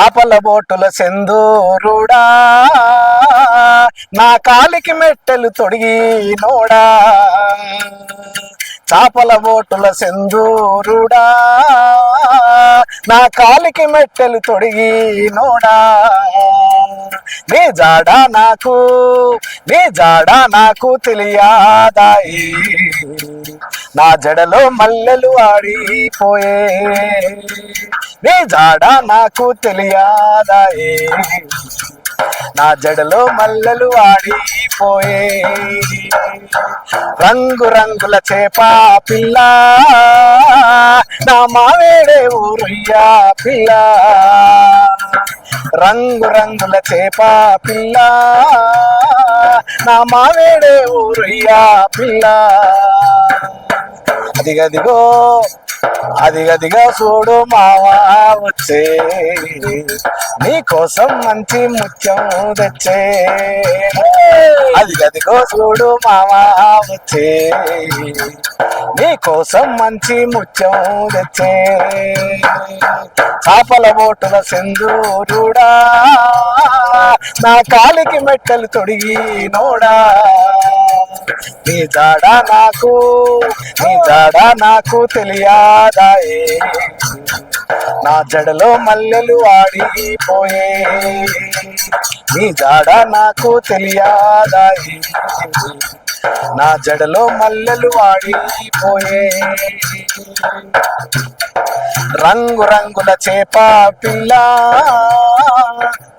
చాపల బోటుల సెందూరుడా నా కాలికి మెట్టెలు తొడిగి నోడా చాపల బోటుల సెందూరుడా నా కాలికి మెట్టెలు తొడిగి నోడా నీ జాడ నాకు తెలియదాయి నా జడలో మల్లెలు ఆడిపోయే నీ జాడ నాకు తెలియదాయి నా జడలో మల్లెలు ఆడిపోయే రంగుల చేప పిల్ల నా మావేడే ఊరయ్యా పిల్ల రంగుల చేప పిల్ల నా మావేడే ఊరయ్యా పిల్ల అదిగదిగో చూడు మావా వచ్చే నీ కోసం మంచి ముత్యం తెచ్చే అదిగదిగో చూడు మావా వచ్చే నీ కోసం మంచి ముత్యం తెచ్చే చాపల బోటుల సెందూరుడా నా కాలికి మెట్టలు తొడిగి నోడా నీ జాడ నాకు తెలియదాయే నా జడలో మల్లెలు ఆడిపోయే నీ జాడ నాకు తెలియదాయే నా జడలో మల్లెలు ఆడిపోయే రంగుల చేప పిల్ల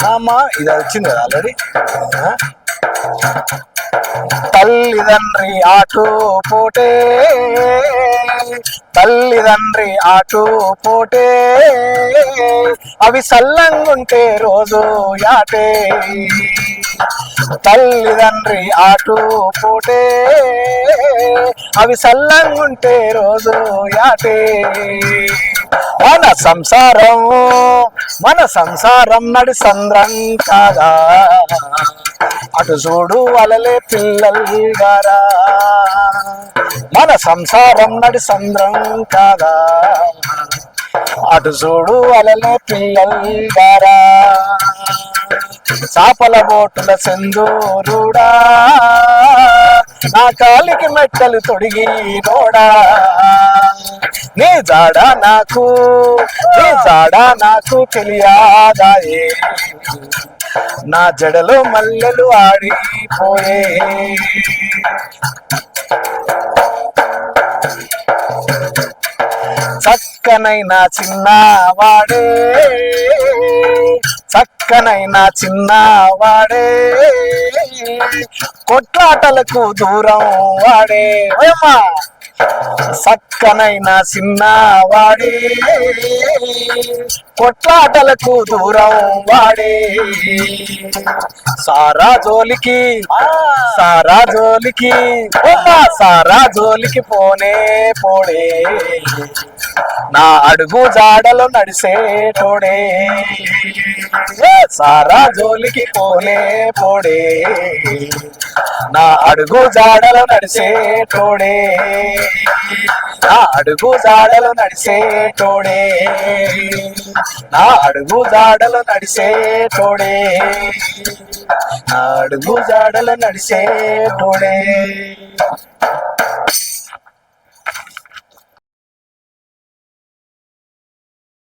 అమ్మా ఇది వచ్చింది కదా ఆల్రెడీ తల్లిదండ్రి ఆటు పోటే అవి సల్లంగుంటే రోజు యాటే తల్లిదండ్రి ఆటు పోటే అవి సల్లంగుంటే రోజు యాటే మన సంసారం నడి సంద్రం కాదా అటు చూడు అలలే పిల్లలు గారా మన సంసారం నడి సంద్రం కాదా అటు చూడు అలలే పిల్లలు గారా చాపల బోటుల సెందూరుడా నా కాలికి మెట్టలు తొడిగి నోడా నీ జాడ నాకు తెలియదాయే నా జడలో మల్లెలు ఆడిపోయే చక్కనైన చిన్నవాడే కొట్లాటలకు దూరం వాడే ఓయమ్మా సక్కనైన చిన్నవాడే కొట్లాటలకు దూరం వాడే సారా జోలికి పోడే నా అడుగు జాడలో నడిసేటోడే సారా జోలికి పోడే నా అడుగు జాడలో నడిసేటోడే నా అడుగు జాడలో నడిసేటోడే నా అడుగు జాడలో నడిసేటోడే నా అడుగు జాడలో నడిసేటోడే